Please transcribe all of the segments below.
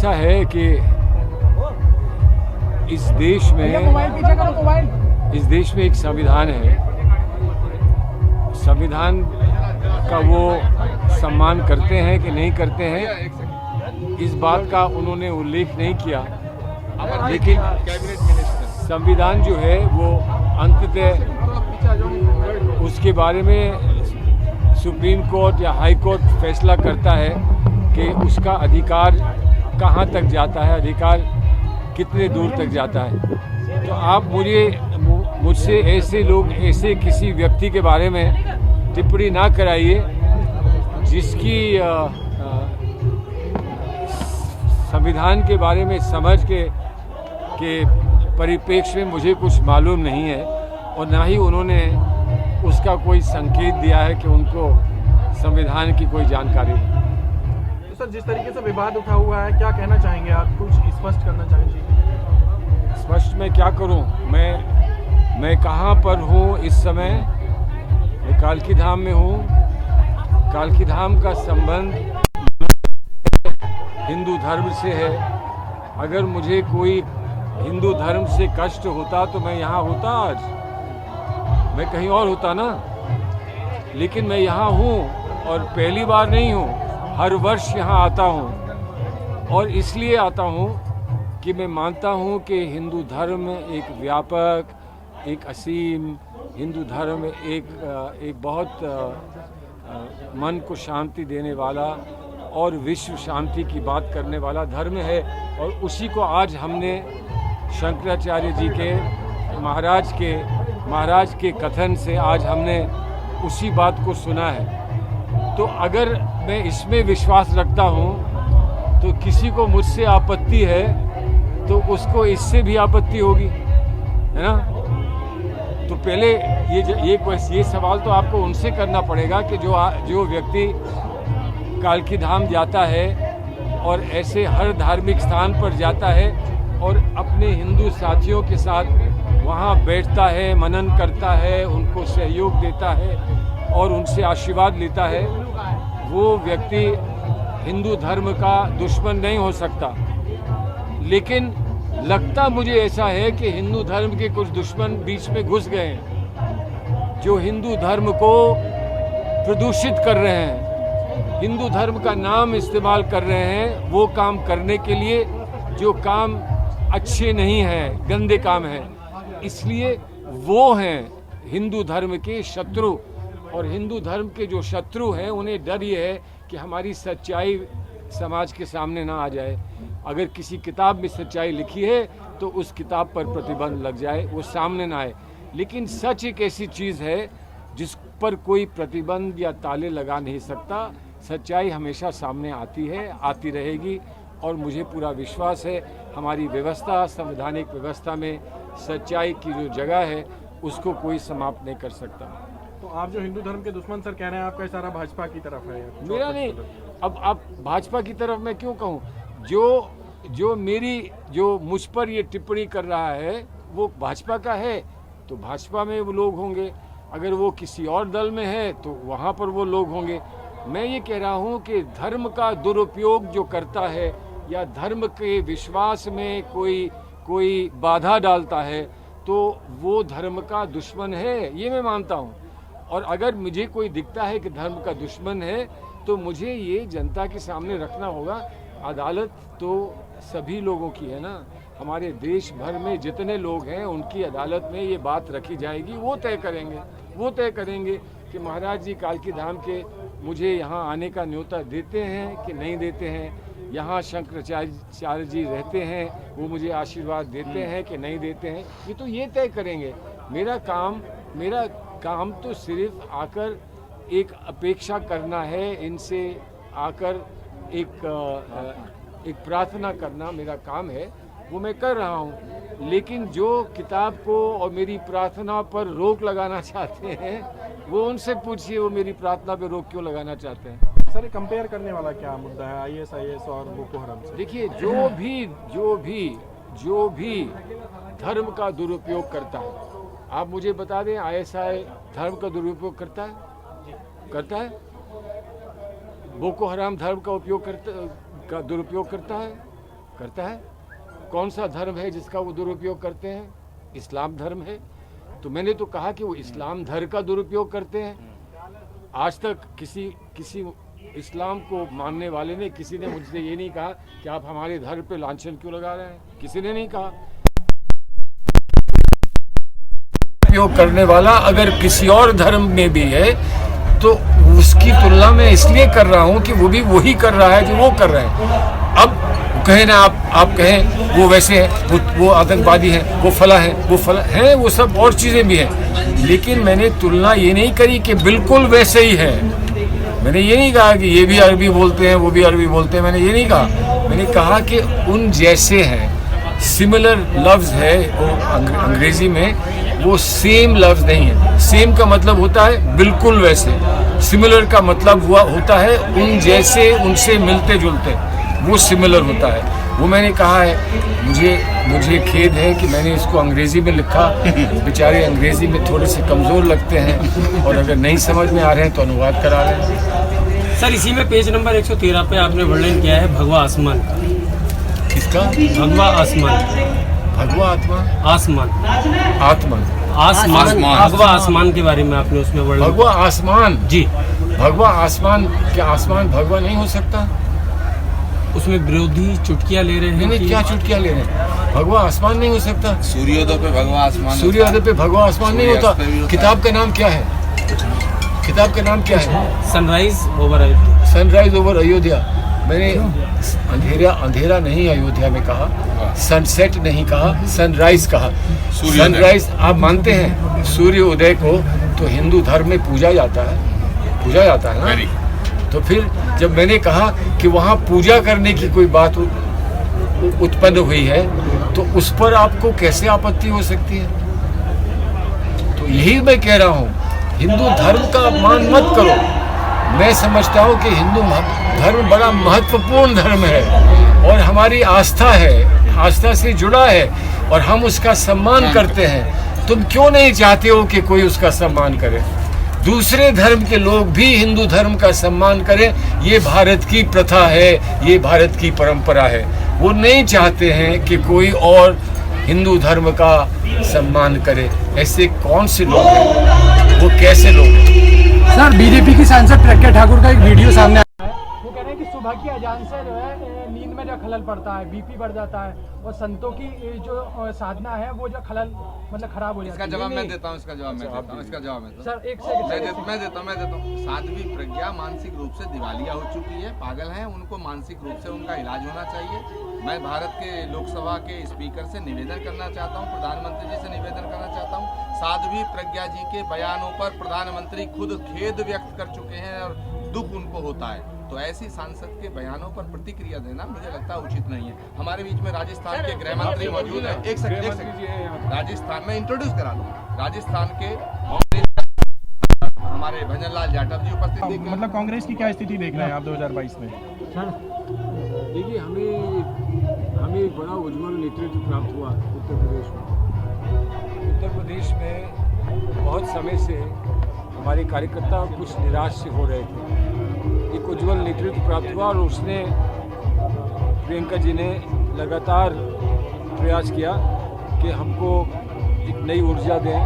ऐसा है कि इस देश में एक संविधान है। संविधान का वो सम्मान करते हैं कि नहीं करते हैं, इस बात का उन्होंने उल्लेख नहीं किया। लेकिन संविधान जो है वो अंततः उसके बारे में सुप्रीम कोर्ट या हाई कोर्ट फैसला करता है कि उसका अधिकार कहाँ तक जाता है, अधिकार कितने दूर तक जाता है। तो आप मुझसे ऐसे किसी व्यक्ति के बारे में टिप्पणी ना कराइए जिसकी संविधान के बारे में समझ के परिप्रेक्ष्य में मुझे कुछ मालूम नहीं है, और ना ही उन्होंने उसका कोई संकेत दिया है कि उनको संविधान की कोई जानकारी है। तो सर, जिस तरीके से विवाद उठा हुआ है, क्या कहना चाहेंगे आप? कुछ स्पष्ट करना चाहेंगे? स्पष्ट मैं क्या करूं? मैं कहां पर हूं इस समय? मैं कालकी धाम में हूं। कालकी धाम का संबंध हिंदू धर्म से है। अगर मुझे कोई हिंदू धर्म से कष्ट होता तो मैं यहाँ होता, आज मैं कहीं और होता ना। लेकिन मैं यहाँ हूँ और पहली बार नहीं हूँ, हर वर्ष यहाँ आता हूँ। और इसलिए आता हूँ कि मैं मानता हूँ कि हिंदू धर्म एक व्यापक, एक असीम, हिंदू धर्म एक बहुत मन को शांति देने वाला और विश्व शांति की बात करने वाला धर्म है। और उसी को आज हमने शंकराचार्य जी के महाराज के कथन से आज हमने उसी बात को सुना है। तो अगर मैं इसमें विश्वास रखता हूँ तो किसी को मुझसे आपत्ति है तो उसको इससे भी आपत्ति होगी, है ना। तो पहले ये सवाल तो आपको उनसे करना पड़ेगा कि जो व्यक्ति कालकी धाम जाता है और ऐसे हर धार्मिक स्थान पर जाता है और अपने हिंदू साथियों के साथ वहाँ बैठता है, मनन करता है, उनको सहयोग देता है और उनसे आशीर्वाद लेता है, वो व्यक्ति हिंदू धर्म का दुश्मन नहीं हो सकता। लेकिन लगता मुझे ऐसा है कि हिंदू धर्म के कुछ दुश्मन बीच में घुस गए हैं, जो हिंदू धर्म को प्रदूषित कर रहे हैं, हिंदू धर्म का नाम इस्तेमाल कर रहे हैं वो काम करने के लिए जो काम अच्छे नहीं हैं, गंदे काम हैं। इसलिए वो हैं हिंदू धर्म के शत्रु। और हिंदू धर्म के जो शत्रु हैं उन्हें डर ये है कि हमारी सच्चाई समाज के सामने ना आ जाए। अगर किसी किताब में सच्चाई लिखी है तो उस किताब पर प्रतिबंध लग जाए, वो सामने ना आए। लेकिन सच एक ऐसी चीज़ है जिस पर कोई प्रतिबंध या ताले लगा नहीं सकता। सच्चाई हमेशा सामने आती है, आती रहेगी। और मुझे पूरा विश्वास है हमारी व्यवस्था, संवैधानिक व्यवस्था में सच्चाई की जो जगह है उसको कोई समाप्त नहीं कर सकता। तो आप जो हिंदू धर्म के दुश्मन सर कह रहे हैं, आपका इशारा भाजपा की तरफ है? मेरा नहीं। अब आप भाजपा की तरफ मैं क्यों कहूँ? जो मुझ पर ये टिप्पणी कर रहा है वो भाजपा का है तो भाजपा में वो लोग होंगे। अगर वो किसी और दल में है तो वहाँ पर वो लोग होंगे। मैं ये कह रहा हूँ कि धर्म का दुरुपयोग जो करता है या धर्म के विश्वास में कोई बाधा डालता है तो वो धर्म का दुश्मन है, ये मैं मानता हूँ। और अगर मुझे कोई दिखता है कि धर्म का दुश्मन है तो मुझे ये जनता के सामने रखना होगा। अदालत तो सभी लोगों की है ना, हमारे देश भर में जितने लोग हैं उनकी अदालत में ये बात रखी जाएगी। वो तय करेंगे कि महाराज जी कालकी धाम के मुझे यहाँ आने का न्योता देते हैं कि नहीं देते हैं। यहाँ शंकराचार्य जी रहते हैं, वो मुझे आशीर्वाद देते हैं कि नहीं देते हैं, ये तय करेंगे। मेरा काम तो सिर्फ आकर एक अपेक्षा करना है, इनसे आकर एक प्रार्थना करना मेरा काम है, वो मैं कर रहा हूँ। लेकिन जो किताब को और मेरी प्रार्थना पर रोक लगाना चाहते हैं वो उनसे पूछिए, वो मेरी प्रार्थना पर रोक क्यों लगाना चाहते हैं। सर, कंपेयर करने वाला क्या मुद्दा है ISIS और बोको हराम से? देखिए, जो भी धर्म का दुरुपयोग करता है, आप मुझे बता दें ISI धर्म का दुरुपयोग करता है? बोको हराम धर्म का दुरुपयोग करता है? करता है। कौन सा धर्म है जिसका वो दुरुपयोग करते हैं? इस्लाम धर्म है। तो मैंने तो कहा कि वो इस्लाम धर्म का दुरुपयोग करते हैं। आज तक किसी इस्लाम को मानने वाले ने, किसी ने मुझसे ये नहीं कहा कि आप हमारे धर्म पे लांछन क्यों लगा रहे हैं। किसी ने नहीं कहा। उपयोग करने वाला अगर किसी और धर्म में भी है तो उसकी तुलना मैं इसलिए कर रहा हूँ कि वो भी वही कर रहा है जो वो कर रहे हैं। अब कहें ना आप कहें वो वैसे है, वो आतंकवादी है, वो फला है, वो सब और चीज़ें भी हैं, लेकिन मैंने तुलना ये नहीं करी कि बिल्कुल वैसे ही है। मैंने ये नहीं कहा कि ये भी अरबी बोलते हैं, वो भी अरबी बोलते हैं, मैंने ये नहीं कहा। मैंने कहा कि उन जैसे हैं, सिमिलर लफ्ज़ है वो अंग्रेज़ी में, वो सेम लफ्ज़ नहीं है। सेम का मतलब होता है बिल्कुल वैसे, सिमिलर का मतलब होता है उन जैसे, उनसे मिलते जुलते, वो सिमिलर होता है। वो मैंने कहा है। मुझे खेद है कि मैंने इसको अंग्रेज़ी में लिखा। बेचारे अंग्रेज़ी में थोड़े से कमज़ोर लगते हैं और अगर नहीं समझ में आ रहे हैं तो अनुवाद करा रहे हैं। सर, इसी में पेज नंबर 113 पे आपने वर्णन किया है भगवा आसमान। किसका? भगवा आसमान। भगवा आत्मा? आसमान। आसमान। भगवा आसमान के बारे में आपने उसमें वर्णन। भगवा आसमान? जी। भगवा आसमान, क्या आसमान भगवा नहीं हो सकता? उसमें विरोधी चुटकियां ले रहे हैं। नहीं, क्या चुटकियां ले रहे हैं? भगवा आसमान नहीं हो सकता। सूर्योदय पे भगवा आसमान, सूर्योदय पे भगवा आसमान नहीं होता। किताब का नाम क्या है? किताब का नाम क्या है? Sunrise over Ayodhya. Sunrise over Ayodhya. मैंने अंधेरा नहीं अयोध्या में कहा, सनसेट नहीं कहा, सनराइज कहा। सनराइज आप मानते हैं सूर्योदय को तो हिंदू धर्म में पूजा जाता है ना। तो फिर जब मैंने कहा कि वहाँ पूजा करने की कोई बात उत्पन्न हुई है तो उस पर आपको कैसे आपत्ति हो सकती है? तो यही मैं कह रहा हूँ, हिंदू धर्म का अपमान मत करो। मैं समझता हूँ कि हिंदू धर्म बड़ा महत्वपूर्ण धर्म है और हमारी आस्था है, आस्था से जुड़ा है और हम उसका सम्मान करते हैं। तुम क्यों नहीं चाहते हो कि कोई उसका सम्मान करे? दूसरे धर्म के लोग भी हिंदू धर्म का सम्मान करें। ये भारत की प्रथा है, ये भारत की परंपरा है। वो नहीं चाहते हैं कि कोई और हिंदू धर्म का सम्मान करे। ऐसे कौन से लोग हैं? वो कैसे लोग हैं? सर, बीजेपी की सांसद प्रज्ञा ठाकुर का एक वीडियो सामने आया है। वो कह रहे हैं कि सुबह की अजान से जो है नींद में जो खलल पड़ता है, बीपी बढ़ जाता है और संतों की जो साधना है वो जो खलल मतलब खराब हो जाती है। इसका जवाब मैं देता हूँ। सर एक सेकंड मैं देता हूँ। साध्वी प्रज्ञा मानसिक रूप से दिवालिया हो चुकी है, पागल है। उनको मानसिक रूप से उनका इलाज होना चाहिए। मैं भारत के लोकसभा के स्पीकर से निवेदन करना चाहता हूँ, प्रधानमंत्री जी से निवेदन करना चाहता हूँ। साध्वी प्रज्ञा जी के बयानों पर प्रधानमंत्री खुद खेद व्यक्त कर चुके हैं और दुख उनको होता है। तो ऐसी सांसद के बयानों पर प्रतिक्रिया देना मुझे लगता है उचित नहीं है। हमारे बीच में राजस्थान के गृह मंत्री मौजूद है। एक सेकंड, राजस्थान में इंट्रोड्यूस करा दूं। राजस्थान के हमारे भजन लाल जाटव जी उपस्थित। मतलब कांग्रेस की क्या स्थिति देख रहे हैं आप 2022 में? देखिए, हमें एक बड़ा उज्ज्वल नेतृत्व प्राप्त हुआ उत्तर प्रदेश में। उत्तर प्रदेश में बहुत समय से हमारे कार्यकर्ता कुछ निराश से हो रहे थे। एक उज्ज्वल नेतृत्व प्राप्त हुआ और उसने, प्रियंका जी ने लगातार प्रयास किया कि हमको एक नई ऊर्जा दें,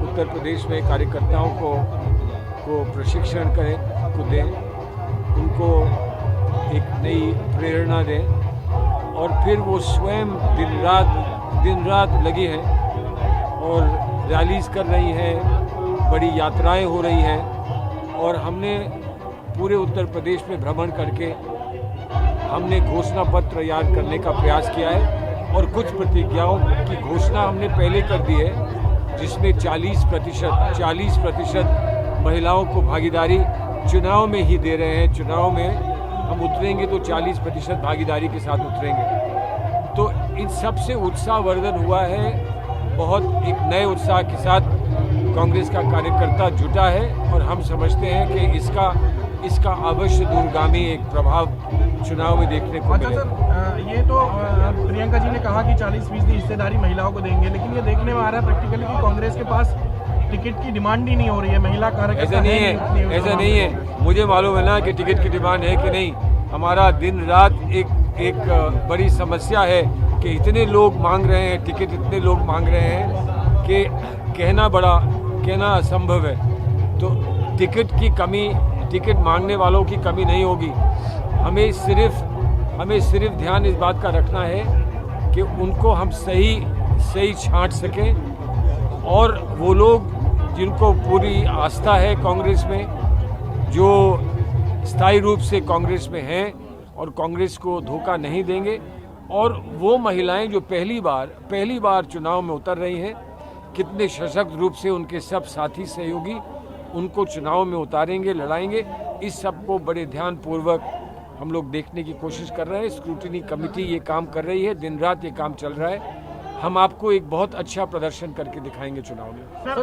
उत्तर प्रदेश में कार्यकर्ताओं को प्रशिक्षण दें, उनको एक नई प्रेरणा दें और फिर वो स्वयं दिन रात लगी हैं और रैलीज कर रही हैं, बड़ी यात्राएं हो रही हैं और हमने पूरे उत्तर प्रदेश में भ्रमण करके हमने घोषणा पत्र तैयार करने का प्रयास किया है और कुछ प्रतिज्ञाओं की घोषणा हमने पहले कर दी है, जिसमें 40% महिलाओं को भागीदारी चुनाव में ही दे रहे हैं। चुनाव में हम उतरेंगे तो 40% भागीदारी के साथ उतरेंगे। तो इन सब से उत्साहवर्धन हुआ है। बहुत एक नए उत्साह के साथ कांग्रेस का कार्यकर्ता जुटा है और हम समझते हैं कि इसका अवश्य दूरगामी एक प्रभाव चुनाव में देखने को मिलेगा। सर, ये तो प्रियंका जी ने कहा कि 40% हिस्सेदारी महिलाओं को देंगे, लेकिन ये देखने में आ रहा है प्रैक्टिकली कि कांग्रेस के पास टिकट की डिमांड ही नहीं हो रही है। महिला कार्यकर्ता ऐसा नहीं है। मुझे मालूम है ना कि टिकट की डिमांड है कि नहीं। हमारा दिन रात एक एक बड़ी समस्या है कि इतने लोग मांग रहे हैं टिकट, इतने लोग मांग रहे हैं कि कहना असंभव है। तो टिकट मांगने वालों की कमी नहीं होगी। हमें सिर्फ ध्यान इस बात का रखना है कि उनको हम सही छांट सकें, और वो लोग जिनको पूरी आस्था है कांग्रेस में, जो स्थायी रूप से कांग्रेस में हैं और कांग्रेस को धोखा नहीं देंगे, और वो महिलाएं जो पहली बार चुनाव में उतर रही हैं, कितने सशक्त रूप से उनके सब साथी सहयोगी उनको चुनाव में उतारेंगे, लड़ाएंगे, इस सब को बड़े ध्यानपूर्वक हम लोग देखने की कोशिश कर रहे हैं। स्क्रूटिनी कमेटी ये काम कर रही है, दिन रात ये काम चल रहा है। हम आपको एक बहुत अच्छा प्रदर्शन करके दिखाएंगे चुनाव में। सर,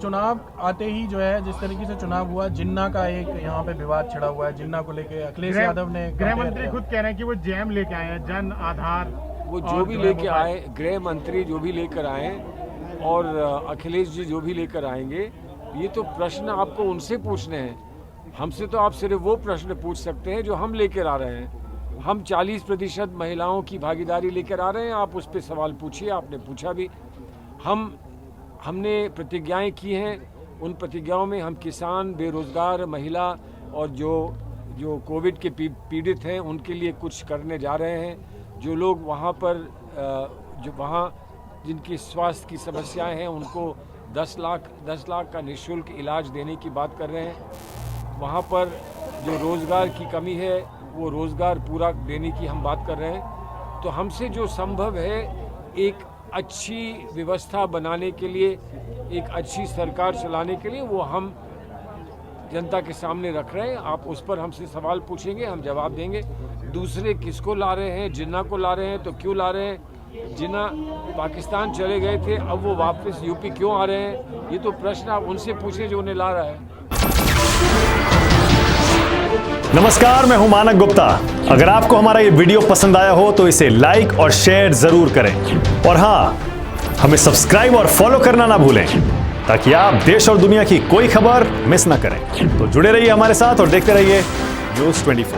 चुनाव आते ही जो है, जिस तरीके से चुनाव हुआ, जिन्ना का एक यहाँ पे विवाद छिड़ा हुआ है। जिन्ना को लेके अखिलेश यादव ने, गृह मंत्री खुद कह रहे हैं कि वो जैम लेके आए हैं, जन आधार, वो जो भी लेके आए, गृह मंत्री जो भी लेकर आए और अखिलेश जी जो भी लेकर आएंगे, ये तो प्रश्न आपको उनसे पूछने हैं। हमसे तो आप सिर्फ वो प्रश्न पूछ सकते हैं जो हम लेकर आ रहे हैं। हम 40% महिलाओं की भागीदारी लेकर आ रहे हैं, आप उस पर सवाल पूछिए, आपने पूछा भी। हमने प्रतिज्ञाएं की हैं, उन प्रतिज्ञाओं में हम किसान, बेरोजगार, महिला और जो कोविड के पीड़ित हैं उनके लिए कुछ करने जा रहे हैं। जो लोग वहाँ पर जिनकी स्वास्थ्य की समस्याएं हैं उनको 10 लाख का निःशुल्क इलाज देने की बात कर रहे हैं। वहाँ पर जो रोज़गार की कमी है वो रोज़गार पूरा देने की हम बात कर रहे हैं। तो हमसे जो संभव है, एक अच्छी व्यवस्था बनाने के लिए, एक अच्छी सरकार चलाने के लिए, वो हम जनता के सामने रख रहे हैं। आप उस पर हमसे सवाल पूछेंगे, हम जवाब देंगे। दूसरे किसको ला रहे हैं, जिन्ना को ला रहे हैं, तो क्यों ला रहे हैं? जिन्ना पाकिस्तान चले गए थे, अब वो वापस यूपी क्यों आ रहे हैं? ये तो प्रश्न आप उनसे पूछें जो उन्हें ला रहा है। नमस्कार, मैं हूं मानक गुप्ता। अगर आपको हमारा ये वीडियो पसंद आया हो तो इसे लाइक और शेयर जरूर करें, और हां, हमें सब्सक्राइब और फॉलो करना ना भूलें ताकि आप देश और दुनिया की कोई खबर मिस ना करें। तो जुड़े रहिए हमारे साथ और देखते रहिए News 24।